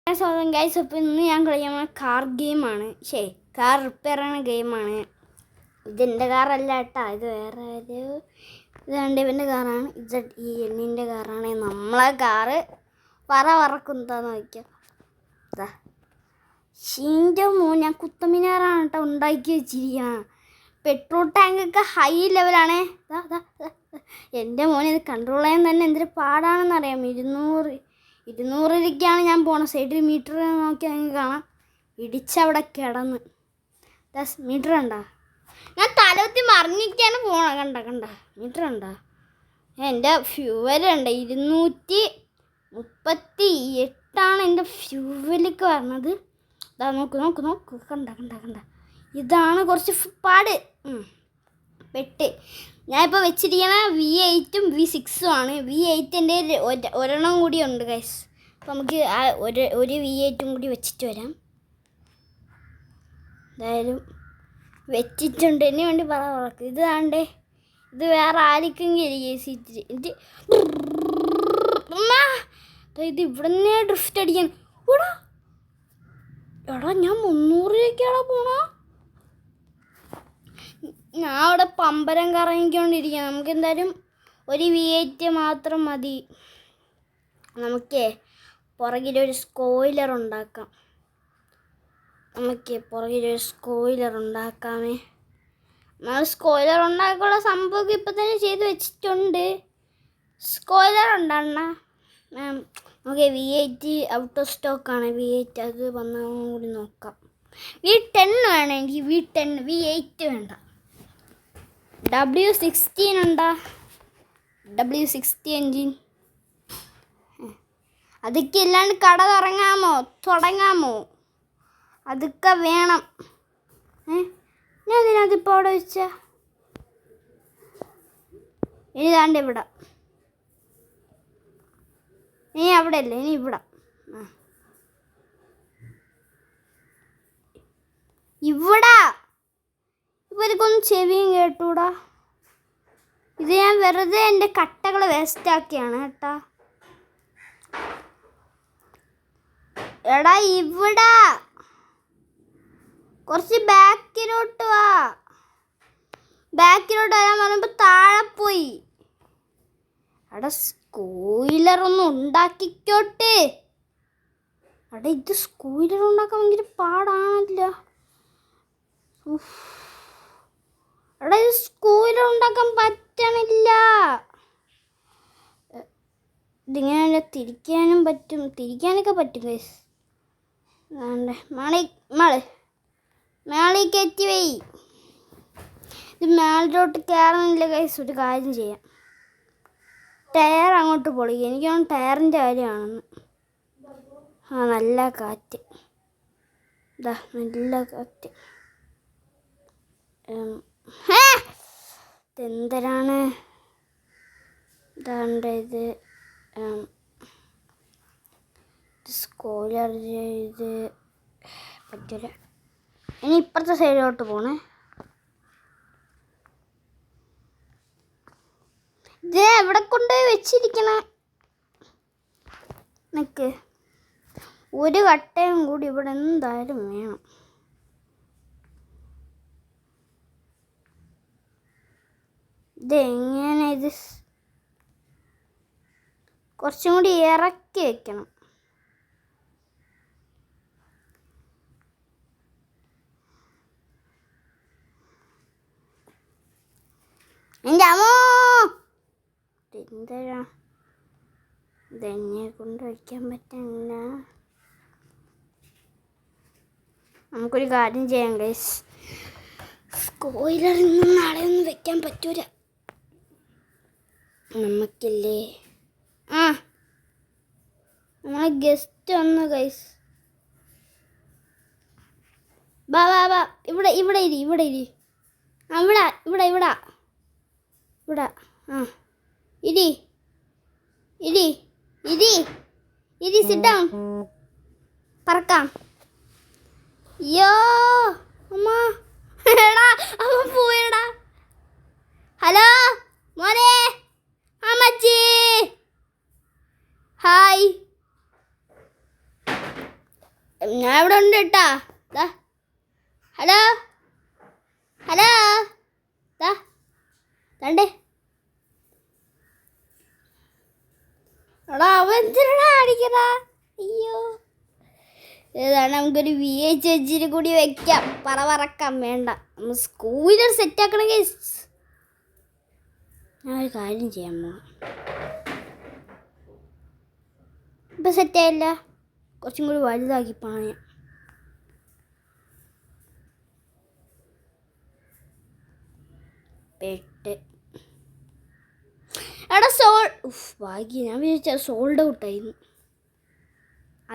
സ്വന്തം ഗൈസ്. അപ്പോൾ ഇന്ന് ഞാൻ കളിക്കുന്ന കാർ ഗെയിമാണ്. കാർ റിപ്പയർ ചെയ്യുന്ന ഗെയിമാണ്. ഇതെൻ്റെ കാറല്ല കേട്ടോ, ഇത് വേറെ ഇതാണ്ട് ഇവൻ്റെ കാറാണ്. എണ്ണിൻ്റെ കാറാണ്. നമ്മളെ കാറ് വറക്കുന്നതാന്ന് നോക്കിയാൽ ഇതാ ഷീൻ്റെ ഞാൻ കുത്തമിനാറാണ് കേട്ടോ ഉണ്ടാക്കി വെച്ചിരിക്കുന്നത്. പെട്രോൾ ടാങ്കൊക്കെ ഹൈ ലെവലാണ്. എൻ്റെ മോനെ ഇത് കൺട്രോൾ ചെയ്യാൻ തന്നെ എന്തൊരു പാടാണെന്നറിയാം. 200 ഞാൻ പോണ സൈഡിൽ മീറ്റർ നോക്കിയാൽ നിങ്ങൾക്ക് കാണാം. ഇടിച്ചവിടെ കിടന്ന് മീറ്റർ കണ്ടാ, ഞാൻ തലവത്തി മറിഞ്ഞിരിക്കാണ് പോണ. കണ്ട മീറ്റർ കണ്ടാ. എൻ്റെ ഫ്യൂവലുണ്ട് 238 എൻ്റെ ഫ്യൂവലിക്ക് പറഞ്ഞത്. ഇതാ നോക്ക് കണ്ട ഇതാണ് കുറച്ച് പാട് പെട്ട്. ഞാനിപ്പോൾ വെച്ചിരിക്കണ V8 V6 ആണ്. V8 എൻ്റെ ഒരെണ്ണം കൂടി ഉണ്ട് ഗൈസ്. അപ്പോൾ നമുക്ക് ആ ഒരു V8 കൂടി വെച്ചിട്ട് വരാം. എന്തായാലും വെച്ചിട്ടുണ്ട്. എന്നെ വേണ്ടി പറക്ക് ഇത് താണ്ടേ, ഇത് വേറെ ആർക്കെങ്കിലും സീറ്റ് ഇത് ഇവിടെ നിന്നേ ഡ്രിഫ്റ്റ് അടിക്കാൻ. എടാ ഞാൻ 300 രൂപയ്ക്കാണ് പോണ. ഞാൻ അവിടെ പമ്പരം കറങ്ങിക്കൊണ്ടിരിക്കുക. നമുക്ക് എന്തായാലും ഒരു V8 മാത്രം മതി. നമുക്ക് പുറകിലൊരു സ്പോയിലർ ഉണ്ടാക്കാം. നമ്മൾ സ്പോയിലർ ഉണ്ടാക്കാനുള്ള സംഭവം ഇപ്പം തന്നെ ചെയ്ത് വെച്ചിട്ടുണ്ട്. സ്പോയിലർ ഉണ്ടാകണ നമുക്ക് V8 ഔട്ട് ഓഫ് സ്റ്റോക്കാണ്. V8 അത് വന്നാൽ കൂടി നോക്കാം. V10 വേണം എനിക്ക്. V10 V8 വേണ്ട. W16 ഉണ്ടാ, W60 എൻജിൻ. അതൊക്കെ ഇല്ലാണ്ട് കട തുടങ്ങാമോ? അതൊക്കെ വേണം. ഞാൻ ഇതിനകത്തിപ്പോൾ അവിടെ വെച്ച ഇനി താണ്ട് ഇവിടെ, ഇനി അവിടെ അല്ലേ, ഇനി ഇവിടെ. ഇവർക്കൊന്നും ചെവിയും കേട്ടൂടാ. ഇത് ഞാൻ വെറുതെ എൻ്റെ കട്ടകൾ വേസ്റ്റാക്കിയാണ് കേട്ടാ. എടാ ഇവിടെ കുറച്ച് ബാക്കിലോട്ട് വരാൻ പറയുമ്പോൾ താഴെ പോയി. എടാ സ്പോയിലറൊന്നും ഉണ്ടാക്കിക്കോട്ടെ. എടാ ഇത് സ്പോയിലർ ഉണ്ടാക്കാൻ ഭയങ്കര പാടാണല്ലോ. എടാ ഇത് സ്പോയിലർ ഉണ്ടാക്കാൻ പറ്റണില്ല. ഇതിങ്ങനെ തിരിക്കാനൊക്കെ പറ്റും ഗൈസ്. മേളി കയറ്റി പോയി. ഇത് മേളിലോട്ട് കയറണില്ല ഗൈസ്. ഒരു കാര്യം ചെയ്യാം, ടയർ അങ്ങോട്ട് പൊളിക്കുക. എനിക്ക് തോന്നുന്നു ടയറിൻ്റെ കാര്യമാണെന്ന്. നല്ല കാറ്റ്. നല്ല കാറ്റ്. ഇതെന്തരാണ് ഇത് സ്പോയിലർ ചെയ്ത് പറ്റില്ല. ഇനി ഇപ്പുറത്തെ സൈഡിലോട്ട് പോണേ. ഇത് എവിടെ കൊണ്ടുപോയി വെച്ചിരിക്കണ? നിക്ക്, ഒരു കട്ടയും കൂടി ഇവിടെ എന്തായാലും വേണം. ഇതെങ്ങനെ ഇത് കുറച്ചും കൂടി ഇറക്കി വെക്കണം. എൻ്റെ അമ്മോ, എന്തരാ ഇതെന്നെ കൊണ്ട് വയ്ക്കാൻ പറ്റില്ല. നമുക്കൊരു കാര്യം ചെയ്യാം ഗൈസ്. സ്പോയിലർ ഇന്നും നാളെ ഒന്നും വെക്കാൻ പറ്റൂല നമുക്കില്ലേ. നമ്മളെ ഗസ്റ്റ് വന്നു ഗൈസ്. ബാ ഇവിടെ ഇരി. ഇവിടെ ഇരി സിറ്റ് ഡൗൺ. പറക്കാം. യോ അമ്മ, എടാ അമ്മ പോയടാ. ഹലോ മോനെ, അമ്മച്ചി, ഹായ്. ഞാൻ ഇവിടെ ഉണ്ട് കേട്ടാ. ഹലോ ഹലോ തണ്ടേ എടാ അവൻ എന്തിനാ അടിക്കടാ. അയ്യോ ഏതാണ് നമുക്കൊരു VHH കൂടി വെക്കാം. പറക്കാം വേണ്ട, നമ്മൾ സ്കൂളിൽ സെറ്റാക്കണമെങ്കിൽ ഞാനൊരു കാര്യം ചെയ്യാൻ പോകാം. ഇപ്പം സെറ്റായില്ല, കുറച്ചും കൂടി വലുതാക്കി പണയാം. പെട്ട് എടാ ഭാഗ്യം, ഞാൻ വിചാരിച്ച സോൾഡ് ഔട്ടായിരുന്നു.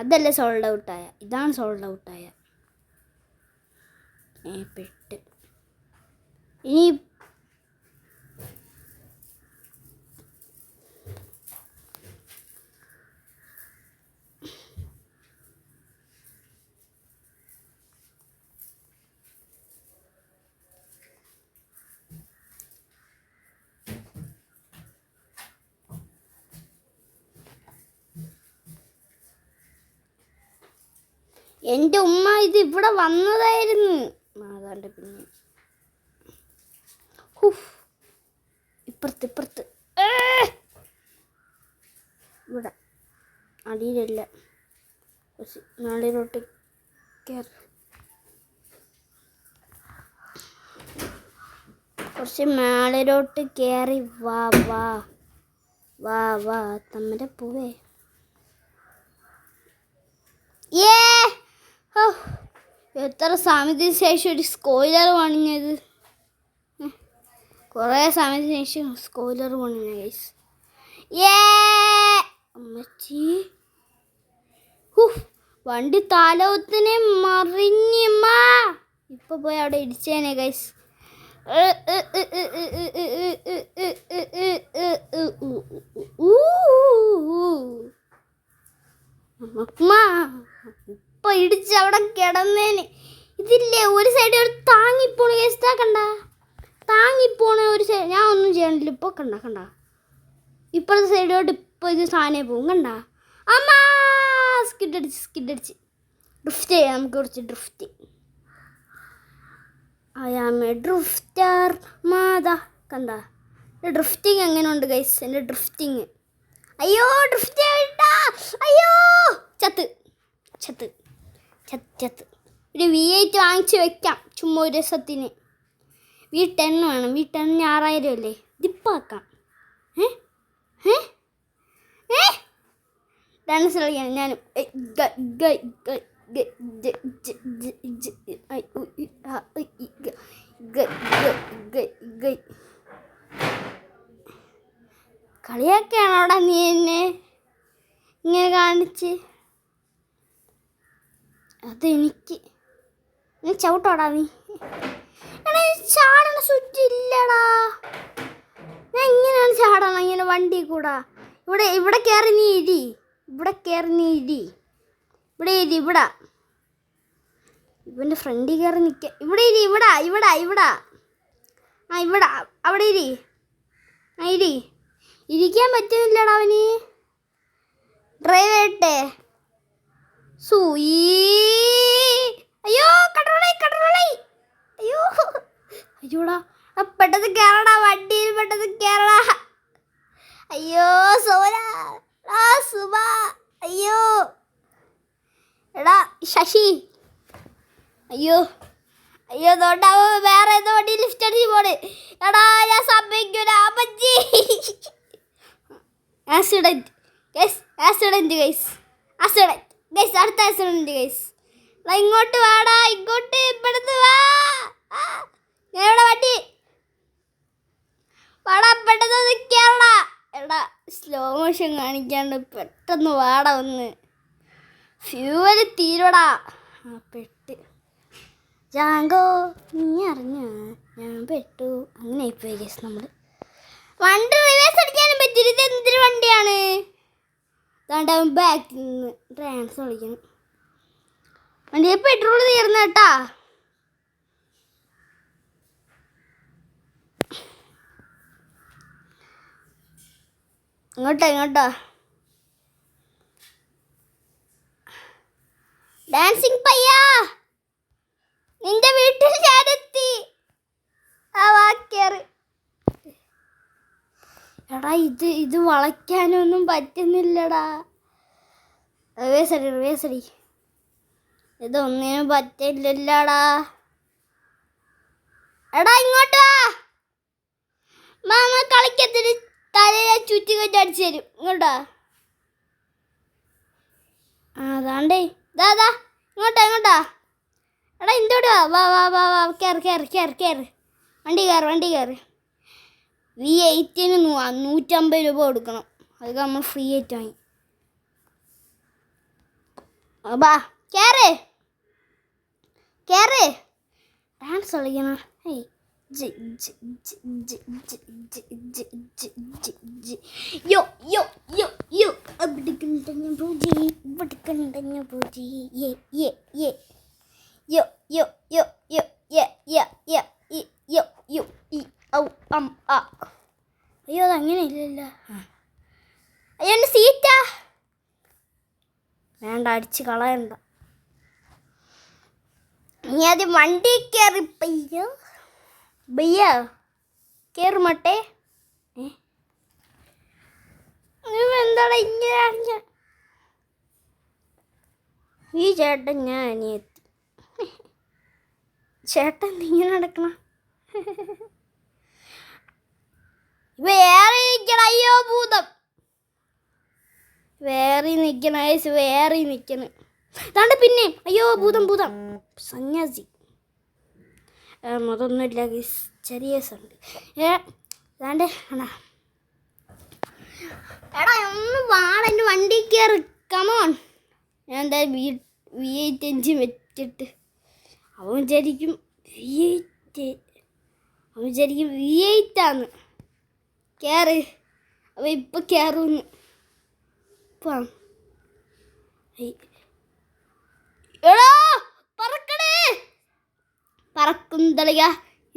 അതല്ല സോൾഡ് ഔട്ടായ, ഇതാണ് സോൾഡ് ഔട്ടായ. പെട്ട് ഇനി എൻ്റെ ഉമ്മ ഇത് ഇവിടെ വന്നതായിരുന്നു. അതാണ്ട് പിന്നെ ഇപ്പുറത്ത് ഇവിടെ അടിയിലല്ല, കുറച്ച് നാളിലോട്ട് കയറി, കുറച്ച് മേളിലോട്ട് കയറി. വാ വാ വാ വാ തമ്മരെ പോവേ. എത്ര സമയത്തിന് ശേഷം ഒരു സ്കോയിലർ പണിഞ്ഞത്. കുറേ സമയത്തിന് ശേഷം സ്കോയിലർ പണിഞ്ഞ ഗൈസ്. അമ്മച്ചി വണ്ടി തലവത്തിനെ മറിഞ്ഞമ്മ. ഇപ്പൊ പോയി അവിടെ ഇടിച്ചേനെ ഗൈസ്. ഇപ്പൊ ഇടിച്ച് അവിടെ കിടന്നേന്. ഇതില്ലേ ഒരു സൈഡ് ഒരു താങ്ങിപ്പോണ കേസ് കണ്ട, താങ്ങിപ്പോണ ഒരു സൈഡ്. ഞാൻ ഒന്നും ചെയ്യണില്ല ഇപ്പൊ. കണ്ട ഇപ്പോഴത്തെ സൈഡിലോട്ട് ഇപ്പൊ ഇത് സാധനം പോകും. കണ്ട അമ്മ സ്കിഡടിച്ച് ഡ്രിഫ്റ്റ് ചെയ്യാം. നമുക്ക് കുറച്ച് drift. I am a drifter മാതാ. കണ്ട ഡ്രിഫ്റ്റിങ് എങ്ങനെയുണ്ട് ഗൈസ് എൻ്റെ ഡ്രിഫ്റ്റിങ്. അയ്യോ ഡ്രിഫ്റ്റ് അയ്യോ ചത്ത് ഒരു V8 വാങ്ങിച്ച് വെക്കാം ചുമ്മാ ഒരു രസത്തിന്. V10 വേണം. V10 6000 അല്ലേ, ഇതിപ്പാക്കാം. ഡാൻസ് കളിക്കാൻ ഞാനും. കളിയാക്കാണോടാ നീ എന്നെ ഇങ്ങനെ കാണിച്ച്? അതെനിക്ക് നീ ചവിട്ടോടാ നീ. എടാ ചാടണ സ്വിച്ച് ഇല്ലടാ. ഞാൻ ഇങ്ങനെയാണ് ചാടണം, ഇങ്ങനെ വണ്ടി കൂടാ. ഇവിടെ കയറി നീ ഇരി. ഇവിടെ ഇവൻ്റെ ഫ്രണ്ടിൽ കയറി നിൽക്ക. ഇവിടെ ഇരി. ഇവിടെ അവിടെ ഇരി. ഇരിക്കാൻ പറ്റുന്നില്ലടാ അവന്. ഡ്രൈവ് ചെയ്യട്ടെ. അയ്യോ കടറോളായി. അയ്യോടാ പെട്ടെന്ന് കയറടാ, വണ്ടിയിൽ പെട്ടെന്ന് കയറടാ. അയ്യോ സോന സുബ. അയ്യോ എടാ ശശി. അയ്യോ തോട്ടാവ് വേറെ ഏതോ വണ്ടി ലിഫ്റ്റ് അടിച്ച് പോണ്. എടാ ഞാൻ സമ്മതിക്കൂല അപ്പച്ചി. Accident guys. അടുത്ത ആക്സിഡന്റ് ഗൈസ്. ഇങ്ങോട്ട് വാടാ, ഇവിടുന്ന് വാ. ഞാനിവിടെ വണ്ടി വാടാ, പെട്ടെന്ന് കേറടാ. എടാ സ്ലോ മോഷൻ കാണിക്കാണ്ട് പെട്ടെന്ന് വാടാ ഒന്ന്. ഫ്യൂവല് തീരുവടാ. പെട്ട് ജാങ്കോ നീ അറിഞ്ഞോ ഞാൻ പെട്ടു. അങ്ങനെ ആയിപ്പോയി ഗൈസ്. നമ്മൾ വണ്ടി റിവേഴ്സ് അടിക്കാനും പറ്റില്ല. ഇത് എന്തൊരു വണ്ടിയാണ്? അവൻ ബാക്കിൽ നിന്ന് ഡാൻസ് കളിക്കണം. വണ്ടിയിൽ പെട്രോൾ തീർന്നു കേട്ടാ. ഇങ്ങോട്ടാ ഡാൻസിങ് പയ്യാ, നിന്റെ വീട്ടിൽ ഞാനെത്തി. ആ വാക്കേറ്. എടാ ഇത് വളയ്ക്കാനൊന്നും പറ്റുന്നില്ലടാ. റിവേഴ്സടി. ഇതൊന്നിനും പറ്റില്ലടാ. എടാ ഇങ്ങോട്ട് വാ. മാമ കളിക്കത്തിന് തലയെ ചുറ്റി കൊണ്ടി അടിച്ചു തരും. ഇങ്ങോട്ടാ. അതാണ്ടേ ഇതാ ഇങ്ങോട്ടാ. എടാ ഇന്തോട്ട് വാ. കേറ്. വണ്ടി കയറ്. V8-ന് 150 രൂപ കൊടുക്കണം. അതൊക്കെ നമ്മൾ ഫ്രീ ആയിട്ട് വാങ്ങി. ബാ കേറ്. ഡാൻസ് കളിക്കണം. യോ അവിടെ കണ്ടഞ്ഞ പൂജി യോ അയ്യോ അതങ്ങനെ ഇല്ലല്ലോ. അയ്യോ എൻ്റെ സീറ്റാ. വേണ്ട, അടിച്ച് കളയണ്ട. നീ ആദ്യം വണ്ടി കയറി ബയ്യ കയറുമട്ടെ. എന്താടാ ഇങ്ങനെ അറിഞ്ഞ ഈ ചേട്ടൻ? ഞാൻ അനിയെത്തി. ചേട്ടൻ ഇങ്ങനെ നടക്കണ. വേറെ നിൽക്കണ. അയ്യോ ഭൂതം. വേറെ നിൽക്കണ. അതാണ്ട് പിന്നെ. അയ്യോ ഭൂതം സന്യാസി. അതൊന്നുമില്ല, ചെറിയ സൗണ്ട്. അതാണ്ട് എടാ ഒന്ന് വാടൻ്റെ വണ്ടി കയറി. കമോൺ. ഞാൻ എന്തായാലും V8 എഞ്ചിൻ വെച്ചിട്ട് അവൻ വിചാരിക്കും V8 ആന്ന്. കയറ്. അവ ഇപ്പം കയറുന്നു. എടാ പറക്കും തളിക.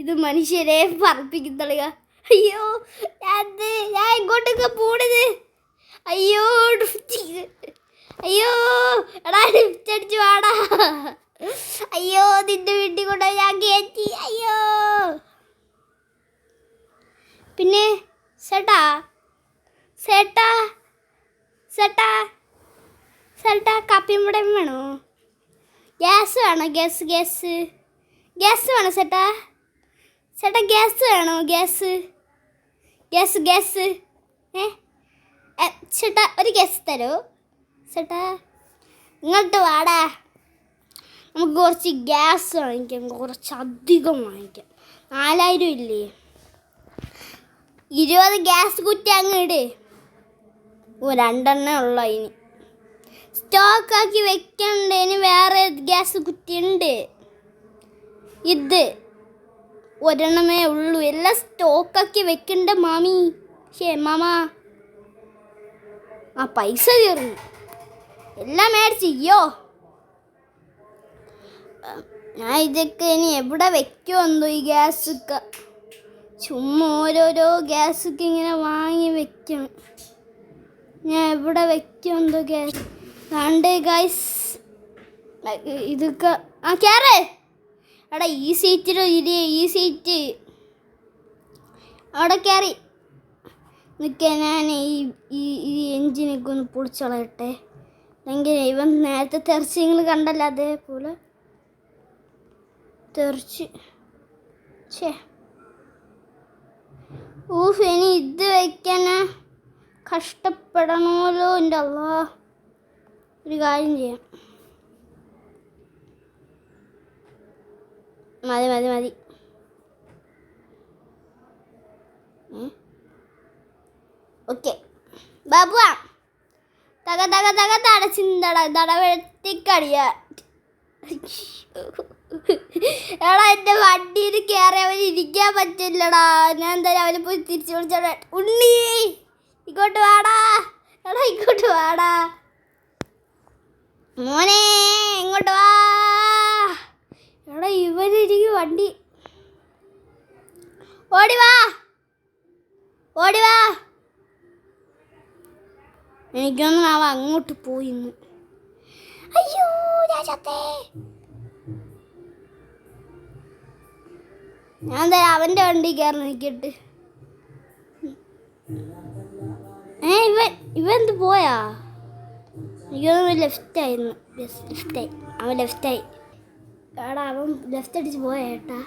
ഇത് മനുഷ്യരെ പറപ്പിക്കും തളിക. അയ്യോ ഞാൻ ഇങ്ങോട്ടൊക്കെ പോണത്. അയ്യോ എടാ ലിഫ്റ്റടിച്ച് വാടാ. അയ്യോ നിന്റെ വീട്ടിൽ കൊണ്ട് ഞാൻ കയറ്റി. അയ്യോ പിന്നെ ചേട്ടാ കാപ്പിയും കൂടെ വേണോ? ഗ്യാസ് വേണോ? ഗ്യാസ് വേണോ ചേട്ടാ? ഗ്യാസ് വേണോ? ഗ്യാസ് ചേട്ടാ ഒരു ഗ്യാസ് തരോ ചേട്ടാ? ഇങ്ങോട്ട് വാടാ. നമുക്ക് കുറച്ച് ഗ്യാസ് വാങ്ങിക്കാം. കുറച്ചധികം വാങ്ങിക്കാം. 4000 ഇല്ലേ? 20 ഗ്യാസ് കുറ്റി അങ്ങ് ഇട്. 2 ഉള്ള ഇനി സ്റ്റോക്കാക്കി വെക്കണ്ടേന്. വേറെ ഗ്യാസ് കുറ്റി ഉണ്ട്. ഇത് 1 ഉള്ളൂ. എല്ലാം സ്റ്റോക്കാക്കി വെക്കണ്ട മാമി. മാമ ആ പൈസ തീർന്നു. എല്ലാം മേടിച്ചോ. ഞാൻ ഇതൊക്കെ ഇനി എവിടെ വെക്കുമോ എന്തോ. ഈ ഗ്യാസൊക്കെ ചുമ്മാ ഓരോരോ ഗ്യാസൊക്കെ ഇങ്ങനെ വാങ്ങി വെക്കണം. ഞാൻ എവിടെ വെക്കുമോ എന്തോ ഗ്യാസ്. കണ്ടേ ഗൈസ് ഇതൊക്കെ. കയറേ. എടാ ഈ സീറ്റിലോ ഇല്ലേ? ഈ സീറ്റ് അവിടെ കയറി നിൽക്കാൻ. ഞാൻ ഈ എൻജിനൊക്കെ ഒന്ന് പൊളിച്ചളയട്ടെ. അല്ലെങ്കിൽ ഇവൻ നേരത്തെ തെറിച്ച് നിങ്ങൾ കണ്ടല്ലോ, അതേപോലെ തെറിച്ച്. ഇനി ഇത് വയ്ക്കാനാ കഷ്ടപ്പെടണമല്ലോ. എൻ്റെ അല്ലാ. ഒരു കാര്യം ചെയ്യാം. മതി. ഓക്കെ ബാബുവാ. തടവെത്തിക്കടിയ. എടാ എൻ്റെ വണ്ടിയിൽ കയറി അവന് ഇരിക്കാൻ പറ്റില്ലടാ. ഞാൻ എന്തായാലും അവനെ പോയി തിരിച്ചു വിളിച്ചോട്ടെ. ഉണ്ണി ഇങ്ങോട്ട് വാടാ. എടാ ഇങ്ങോട്ട് വാടാ മോനെ. ഇങ്ങോട്ട് വാ. എടാ ഇവനിരിക്കും വണ്ടി. ഓടിവാ. എനിക്കൊന്നും അവ അങ്ങോട്ട് പോയിന്ന്. അയ്യോ രാജാ. ഞാൻ അവൻ്റെ വണ്ടി കയറി നിൽക്കട്ട്. ഇവൻ എന്ത് പോയാ? എനിക്കൊന്നും ലെഫ്റ്റായിരുന്നു. ലെഫ്റ്റായി, അവൻ ലെഫ്റ്റായി. എടാ അവൻ ലെഫ്റ്റ് അടിച്ച് പോയാ ഏട്ടാ.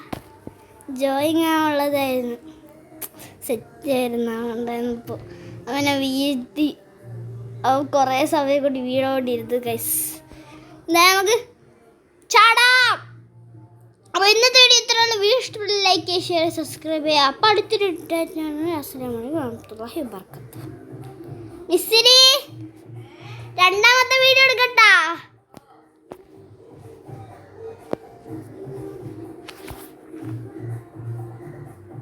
ജോയിങ് ആണുള്ളതായിരുന്നു, സെറ്റായിരുന്നു അവനുണ്ടായിരുന്നു. ഇപ്പോൾ അവനെ വീഴ്ത്തി. അവൻ കുറേ സമയം കൊണ്ട് വീണോണ്ടിരുന്നു ഗൈസ്. നമുക്ക് ചാടാം. അപ്പോൾ ഇന്നത്തെ വീഡിയോ ഇത്രയുള്ള. വീഡിയോ ഇഷ്ടപ്പെട്ട ലൈക്ക് ചെയ്യുക, ഷെയർ, സബ്സ്ക്രൈബ് ചെയ്യുക. അപ്പോൾ അടുത്തൊരു അസ്സലാമു അലൈക്കും വർഹമത്തുള്ളാഹി വബറകാതുഹു. മിസ്സിരി രണ്ടാമത്തെ വീഡിയോ എടുക്കട്ടാ.